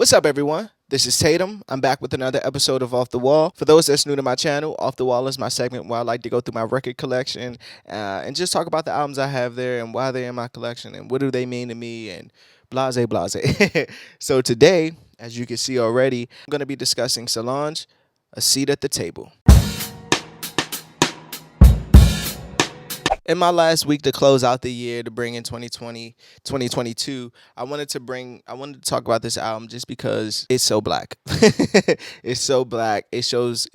What's up, everyone? This is Tatum. I'm back with another episode of Off the Wall. For those that's new to my channel, Off the Wall is my segment where I like to go through my record collection and just talk about the albums I have there and why they're in my collection and what do they mean to me and blase blase. So today, as you can see already, I'm going to be discussing Solange, A Seat at the Table. In my last week to close out the year to bring in 2020, 2022, I wanted to talk about this album just because it's so black. It's so black. It shows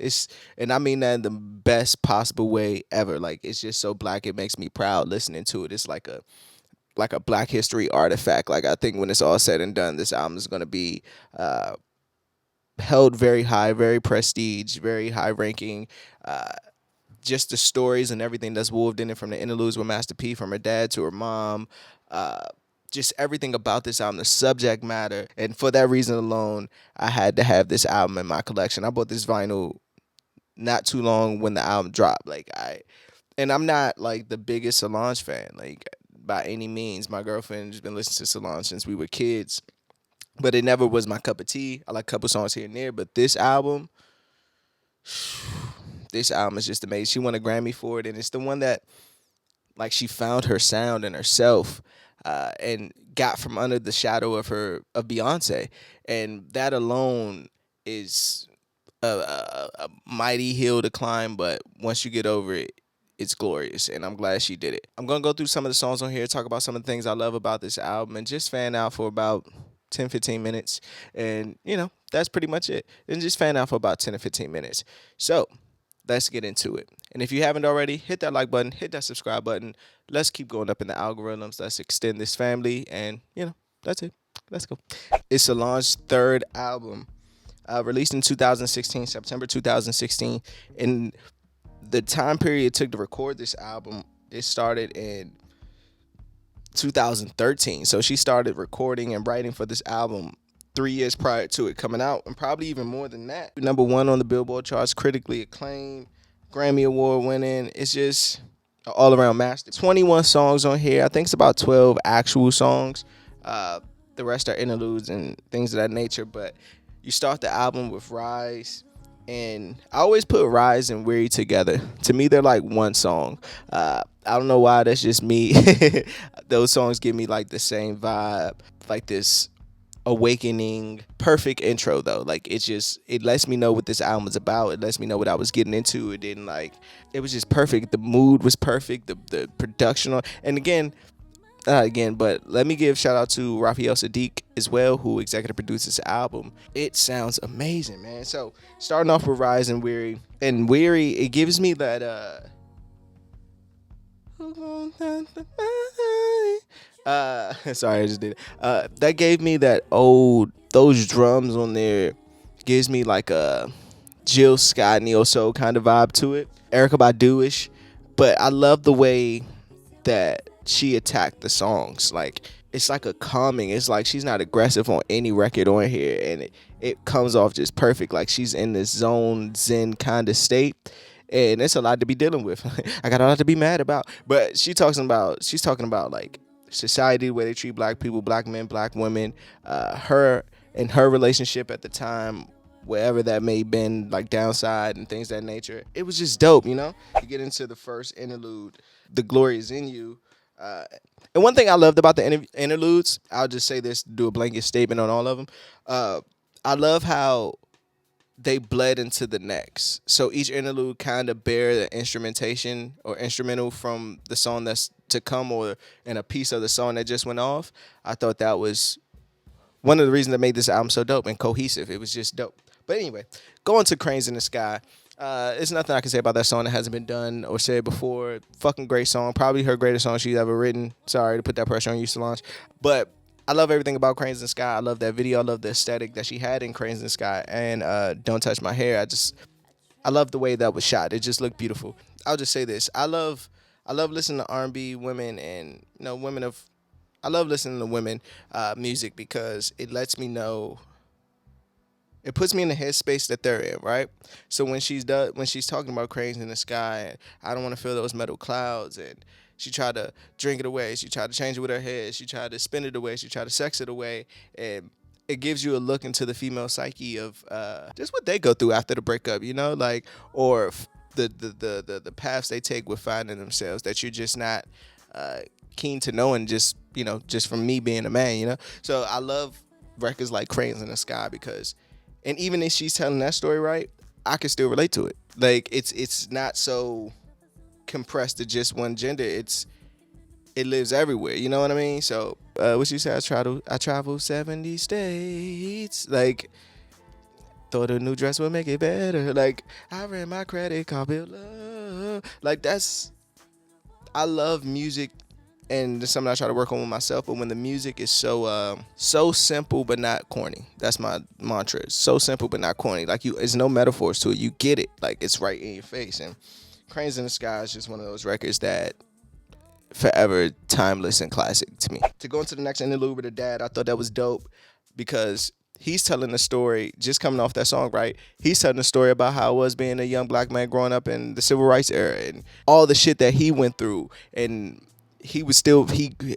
and I mean that in the best possible way ever. Like it's just so black. It makes me proud listening to it. It's like a black history artifact. Like I think when it's all said and done, this album is gonna be held very high, very prestige, very high ranking. Just the stories and everything that's woven in it, from the interludes with Master P, from her dad to her mom, just everything about this album, the subject matter, and for that reason alone, I had to have this album in my collection. I bought this vinyl not too long when the album dropped. And I'm not like the biggest Solange fan, like by any means. My girlfriend has been listening to Solange since we were kids, but it never was my cup of tea. I like a couple songs here and there, but this album is just amazing. She won a Grammy for it, and it's the one that like she found her sound and herself, and got from under the shadow of Beyonce, and that alone is a mighty hill to climb. But once you get over it, it's glorious, and I'm glad she did it. I'm gonna go through some of the songs on here, talk about some of the things I love about this album, and just fan out for about 10, 15 minutes. And, that's pretty much it. And just fan out for about 10 or 15 minutes. So, let's get into it. And if you haven't already, hit that like button, hit that subscribe button. Let's keep going up in the algorithms. Let's extend this family. And, that's it. Let's go. It's Solange's third album, released in 2016, September 2016. In the time period it took to record this album, it started in 2013. So she started recording and writing for this album 3 years prior to it coming out, and probably even more than that. Number one on the Billboard charts, critically acclaimed, Grammy Award winning. It's just an all around master. 21 songs on here. I think it's about 12 actual songs. The rest are interludes and things of that nature. But you start the album with Rise, and I always put Rise and Weary together. To me, they're like one song. I don't know why. That's just me. Those songs give me like the same vibe, like this awakening. Perfect intro though. Like it lets me know what this album is about. It lets me know what I was getting into. It was just perfect. The mood was perfect. The production and again, but let me give shout out to Raphael Sadiq as well, who executive produced this album. It sounds amazing, man. So starting off with Rise and Weary, it gives me that sorry, I just did it. That gave me those drums on there gives me like a Jill Scott neo soul kind of vibe to it, Erykah Badu-ish. But I love the way that she attacked the songs. Like it's like a calming. It's like she's not aggressive on any record on here, and it comes off just perfect. Like she's in this zen kind of state. And it's a lot to be dealing with. I got a lot to be mad about. But she's talking about like society, the way they treat black people, black men, black women, her and her relationship at the time, wherever that may have been, like downside and things of that nature. It was just dope, You get into the first interlude, The Glory Is in You. And one thing I loved about the interludes, I'll just say this, do a blanket statement on all of them. I love how they bled into the next. So each interlude kind of bear the instrumentation or instrumental from the song that's to come, or in a piece of the song that just went off. I thought that was one of the reasons that made this album so dope and cohesive. It was just dope. But anyway, going to Cranes in the Sky. There's nothing I can say about that song that hasn't been done or said before. Fucking great song. Probably her greatest song she's ever written. Sorry to put that pressure on you, Solange. But I love everything about Cranes in the Sky. I love that video. I love the aesthetic that she had in Cranes in the Sky. And Don't Touch My Hair. I love the way that was shot. It just looked beautiful. I'll just say this. I love listening to R&B women and I love listening to women music because it lets me know. It puts me in the headspace that they're in, right? So when she's talking about Cranes in the Sky, and I don't want to feel those metal clouds, and she tried to drink it away, she tried to change it with her head, she tried to spin it away, she tried to sex it away, and it gives you a look into the female psyche of just what they go through after the breakup, like, or the paths they take with finding themselves that you're just not uh, keen to know, and just just from me being a man, So I love records like Cranes in the Sky because, and even if she's telling that story right, I can still relate to it. Like it's not so compressed to just one gender. It lives everywhere. You know what I mean? So, what you say? I travel 70 states. Like, thought a new dress would make it better. Like, I ran my credit card bill up. Like, I love music, and it's something I try to work on with myself. But when the music is so simple but not corny, that's my mantra. It's so simple but not corny. Like, there's no metaphors to it. You get it. Like, it's right in your face. And Cranes in the Sky is just one of those records that forever timeless and classic to me. To go into the next interlude with the dad, I thought that was dope because he's telling the story, just coming off that song, right? He's telling the story about how it was being a young black man growing up in the civil rights era and all the shit that he went through. And he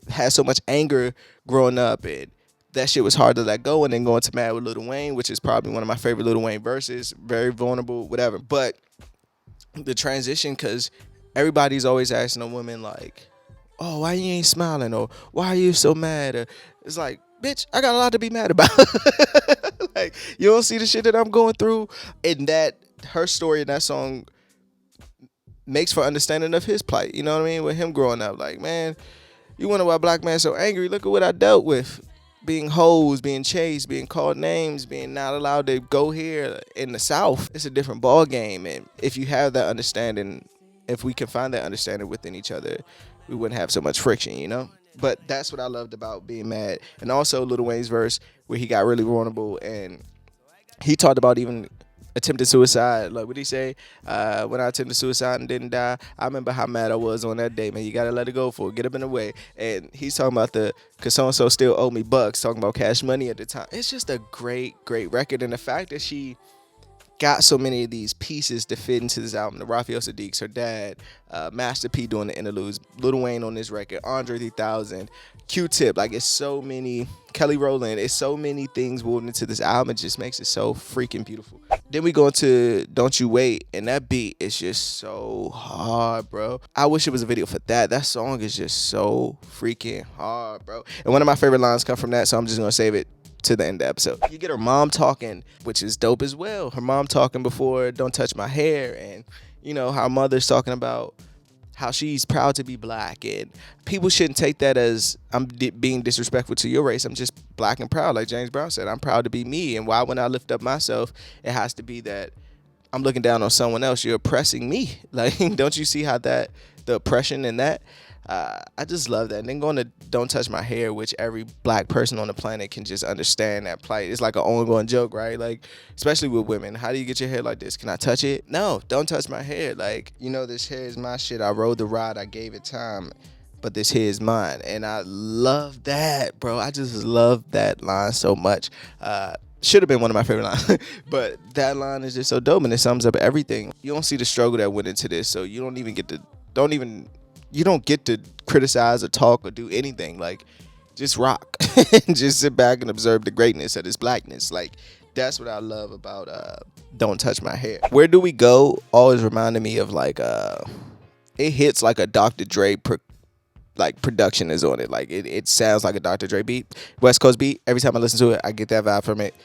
had so much anger growing up, and that shit was hard to let go. And then going to Mad with Lil Wayne, which is probably one of my favorite Lil Wayne verses, very vulnerable, whatever. But the transition, because everybody's always asking a woman like, oh, why you ain't smiling, or why are you so mad? Or, it's like, bitch, I got a lot to be mad about. Like, you don't see the shit that I'm going through. And that her story in that song makes for understanding of his plight. You know what I mean? With him growing up, like, man, you wonder why black man so angry? Look at what I dealt with. Being hosed, being chased, being called names, being not allowed to go here in the South. It's a different ball game. And if you have that understanding, if we can find that understanding within each other, we wouldn't have so much friction. But that's what I loved about Being Mad. And also Lil Wayne's verse where he got really vulnerable and he talked about even attempted suicide. Like, what did he say? When I attempted suicide and didn't die, I remember how mad I was on that day, man. You gotta let it go for it. Get up in the way. And he's talking about cause so-and-so still owe me bucks, talking about Cash Money at the time. It's just a great, great record. And the fact that she got so many of these pieces to fit into this album. The Raphael Sadiq's her dad, Master P doing the interludes, Lil Wayne on this record, Andre 3000, Q-Tip. Like, it's so many, Kelly Rowland. It's so many things woven into this album. It just makes it so freaking beautiful. Then we go into Don't You Wait, and that beat is just so hard, bro. I wish it was a video for that. That song is just so freaking hard, bro. And one of my favorite lines come from that, so I'm just gonna save it to the end of the episode. You get her mom talking, which is dope as well. Her mom talking before Don't Touch My Hair, and how mother's talking about how she's proud to be black, and people shouldn't take that as I'm being disrespectful to your race. I'm just black and proud, like James Brown said. I'm proud to be me, and why when I lift up myself, it has to be that I'm looking down on someone else. You're oppressing me. Like, don't you see how the oppression in that? I just love that. And then going to Don't Touch My Hair, which every black person on the planet can just understand that plight. It's like an ongoing joke, right? Like, especially with women. How do you get your hair like this? Can I touch it? No, don't touch my hair. Like, this hair is my shit. I rode the ride. I gave it time. But this hair is mine. And I love that, bro. I just love that line so much. Should have been one of my favorite lines. But that line is just so dope, and it sums up everything. You don't see the struggle that went into this, so you don't get to criticize or talk or do anything. Like, just rock and just sit back and observe the greatness of this blackness. Like, that's what I love about Don't Touch My Hair. Where Do We Go always reminded me of like it hits like a Dr. Dre production is on it. Like, it sounds like a Dr. Dre beat, West Coast beat. Every time I listen to it, I get that vibe from it.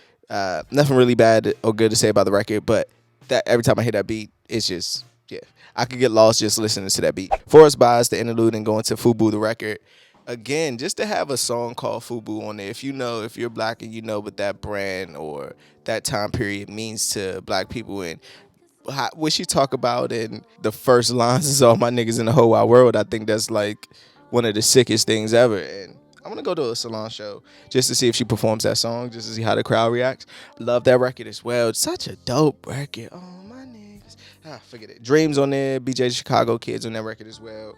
Nothing really bad or good to say about the record, but that every time I hear that beat, it's just, yeah, I could get lost just listening to that beat. Forest Buys the interlude and going to Fubu the record. Again, just to have a song called Fubu on there, if you're black and what that brand or that time period means to black people, and what she talk about in the first lines is all my niggas in the whole wide world. I think that's like one of the sickest things ever. And I'm gonna go to a Solange show just to see if she performs that song, just to see how the crowd reacts. Love that record as well. It's such a dope record. Oh, my niggas. Forget it. Dreams on there. BJ Chicago Kids on that record as well.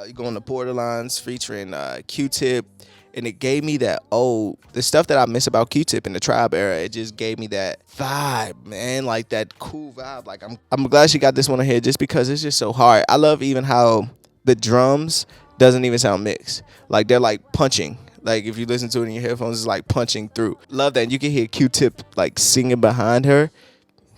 You go on the Borderlines featuring Q-Tip. And it gave me that, the stuff that I miss about Q-Tip in the Tribe era. It just gave me that vibe, man. Like, that cool vibe. Like, I'm glad she got this one on here just because it's just so hard. I love even how the drums doesn't even sound mixed. Like, they're like punching. Like if you listen to it in your headphones, it's like punching through. Love that. And you can hear Q-Tip like singing behind her.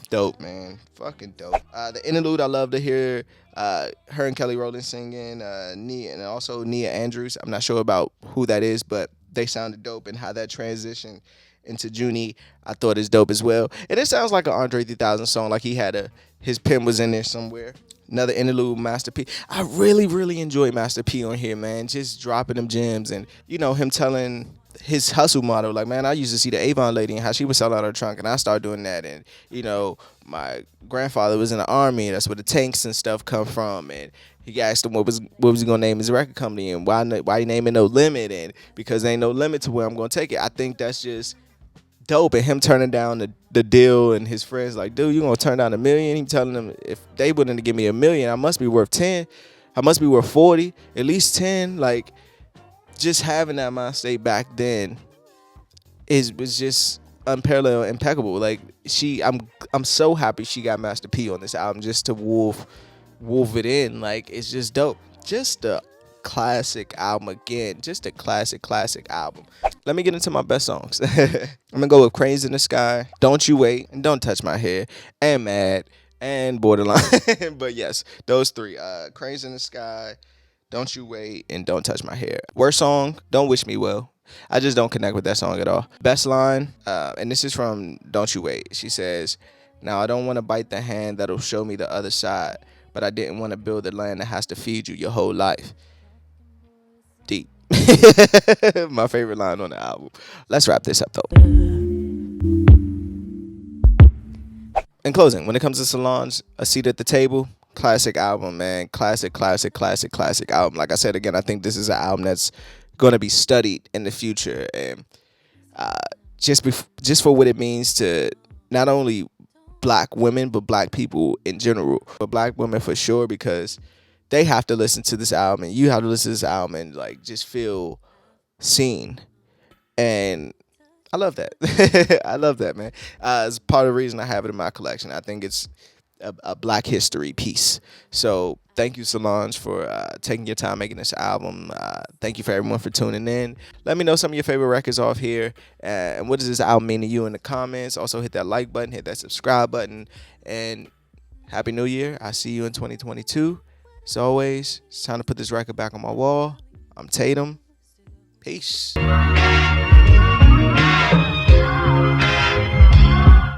Dope, man. Fucking dope. The interlude, I love to hear her and Kelly Rowland singing, Nia, and also Nia Andrews. I'm not sure about who that is, but they sounded dope, and how that transition into Junie, I thought is dope as well. And it sounds like an Andre 3000 song, like he had his pen was in there somewhere. Another interlude, Master P. I really, really enjoy Master P on here, man. Just dropping them gems, and him telling his hustle model, like, man, I used to see the Avon lady and how she would sell out her trunk, and I started doing that. And my grandfather was in the army, and that's where the tanks and stuff come from. And he asked him what was he gonna name his record company, and why he naming No Limit, and because there ain't no limit to where I'm gonna take it. I think that's just dope. And him turning down the deal, and his friends like, dude, you gonna turn down $1 million? He telling them, if they willing to give me $1 million, I must be worth 10. I must be worth 40, at least 10. Like, just having that mind state back then was just unparalleled, impeccable. Like I'm so happy she got Master P on this album, just to wolf it in. Like, it's just dope. Just a classic album again. Just a classic album. Let me get into my best songs. I'm gonna go with Cranes in the Sky, Don't You Wait, and Don't Touch My Hair, and Mad, and Borderline. But yes, those three. Cranes in the Sky, Don't You Wait, and Don't Touch My Hair. Worst song, Don't Wish Me Well. I just don't connect with that song at all. Best line, and this is from Don't You Wait. She says, now I don't want to bite the hand that'll show me the other side, but I didn't want to build the land that has to feed you your whole life. Deep. My favorite line on the album. Let's wrap this up though. In closing, when it comes to Solange, A Seat at the Table, classic album, man. Classic album. Like I said again, I think this is an album that's going to be studied in the future, and just for what it means to not only black women but black people in general, but black women for sure, because they have to listen to this album, and you have to listen to this album and like just feel seen. And I love that. I love that, man. It's part of the reason I have it in my collection. I think it's a black history piece. So thank you, Solange, for taking your time making this album. Thank you for everyone for tuning in. Let me know some of your favorite records off here, and what does this album mean to you in the comments. Also hit that like button, hit that subscribe button, and Happy New Year. I'll see you in 2022. As always, it's time to put this record back on my wall. I'm Tatum. Peace.